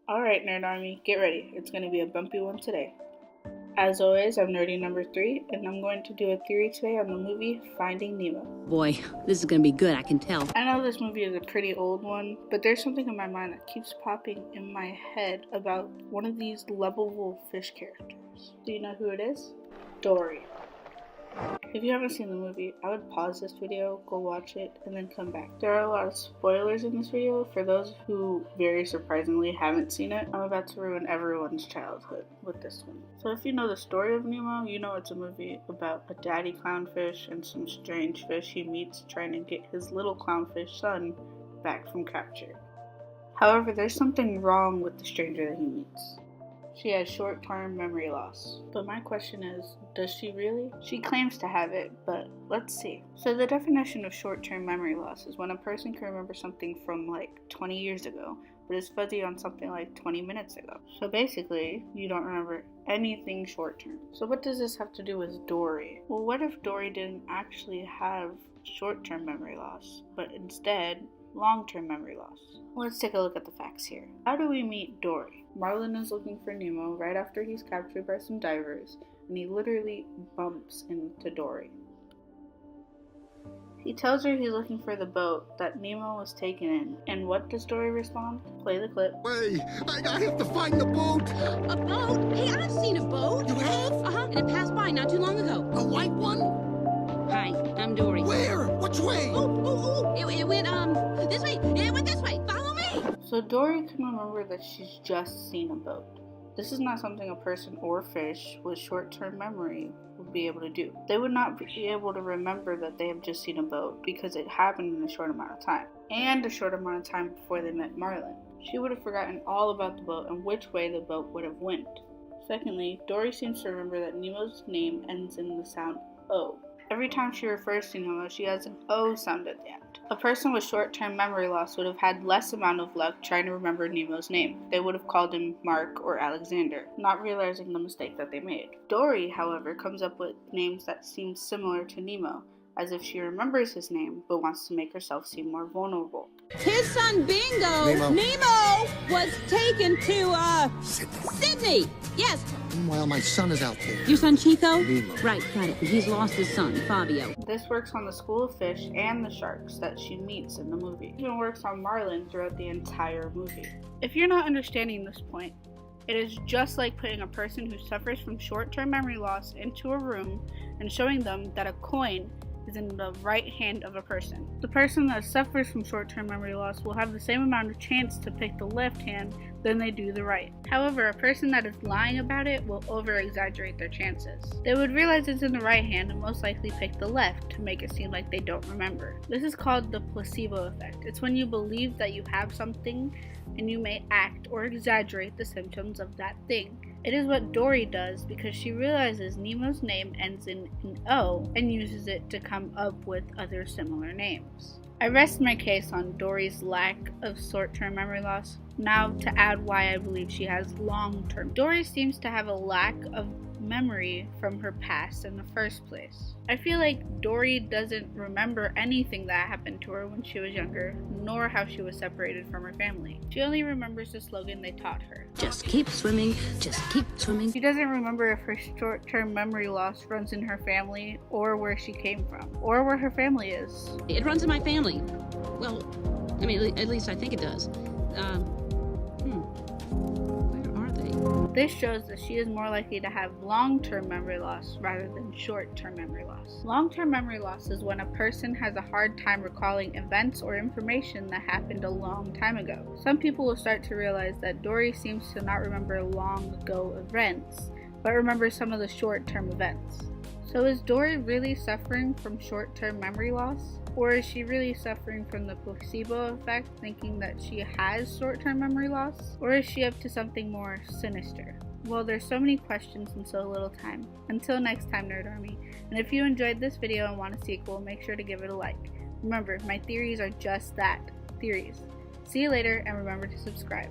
Alright, Nerd Army, get ready. It's going to be a bumpy one today. As always, I'm Nerdy number 3, and I'm going to do a theory today on the movie Finding Nemo. Boy, this is going to be good, I can tell. I know this movie is a pretty old one, but there's something in my mind that keeps popping in my head about one of these lovable fish characters. Do you know who it is? Dory. If you haven't seen the movie, I would pause this video, go watch it, and then come back. There are a lot of spoilers in this video. For those who very surprisingly haven't seen it, I'm about to ruin everyone's childhood with this one. So if you know the story of Nemo, you know it's a movie about a daddy clownfish and some strange fish he meets trying to get his little clownfish son back from capture. However, there's something wrong with the stranger that he meets. She has short-term memory loss. But my question is, does she really? She claims to have it, but let's see. So the definition of short-term memory loss is when a person can remember something from like 20 years ago, but is fuzzy on something like 20 minutes ago. So basically, you don't remember anything short-term. So what does this have to do with Dory? Well, what if Dory didn't actually have short-term memory loss, but instead long-term memory loss? Let's take a look at the facts here. How do we meet Dory? Marlin is looking for Nemo right after he's captured by some divers, and he literally bumps into Dory. He tells her he's looking for the boat that Nemo was taken in, and what does Dory respond? Play the clip. Wait, I have to find the boat! A boat? Hey, I've seen a boat. You have? Uh-huh, and it passed by not too long ago. A white one? Hi, I'm Dory. Where? Which way? It went, this way. It went this way. Follow me. So Dory can remember that she's just seen a boat. This is not something a person or fish with short-term memory would be able to do. They would not be able to remember that they have just seen a boat because it happened in a short amount of time, and a short amount of time before they met Marlin. She would have forgotten all about the boat and which way the boat would have went. Secondly, Dory seems to remember that Nemo's name ends in the sound O. Every time she refers to Nemo, she has an O sound at the end. A person with short-term memory loss would have had less amount of luck trying to remember Nemo's name. They would have called him Mark or Alexander, not realizing the mistake that they made. Dory, however, comes up with names that seem similar to Nemo, as if she remembers his name but wants to make herself seem more vulnerable. His son Bingo, Nemo was taken to, Sydney. Yes. Meanwhile, my son is out there. Your son Chico? Nemo. Right, got it. He's lost his son, Fabio. This works on the school of fish and the sharks that she meets in the movie. It even works on Marlin throughout the entire movie. If you're not understanding this point, it is just like putting a person who suffers from short-term memory loss into a room and showing them that a coin is in the right hand of a person. The person that suffers from short-term memory loss will have the same amount of chance to pick the left hand than they do the right. However, a person that is lying about it will over-exaggerate their chances. They would realize it's in the right hand and most likely pick the left to make it seem like they don't remember. This is called the placebo effect. It's when you believe that you have something and you may act or exaggerate the symptoms of that thing. It is what Dory does because she realizes Nemo's name ends in an O and uses it to come up with other similar names. I rest my case on Dory's lack of short-term memory loss. Now to add why I believe she has long-term. Dory seems to have a lack of memory from her past in the first place. I feel like Dory doesn't remember anything that happened to her when she was younger, nor how she was separated from her family. She only remembers the slogan they taught her. Just keep swimming, just keep swimming. She doesn't remember if her short-term memory loss runs in her family, or where she came from, or where her family is. It runs in my family. Well, I mean, at least I think it does. Where are they? This shows that she is more likely to have long-term memory loss rather than short-term memory loss. Long-term memory loss is when a person has a hard time recalling events or information that happened a long time ago. Some people will start to realize that Dory seems to not remember long ago events, but remembers some of the short-term events. So is Dory really suffering from short-term memory loss? Or is she really suffering from the placebo effect, thinking that she has short-term memory loss? Or is she up to something more sinister? Well, there's so many questions in so little time. Until next time, Nerd Army. And if you enjoyed this video and want a sequel, make sure to give it a like. Remember, my theories are just that, theories. See you later, and remember to subscribe.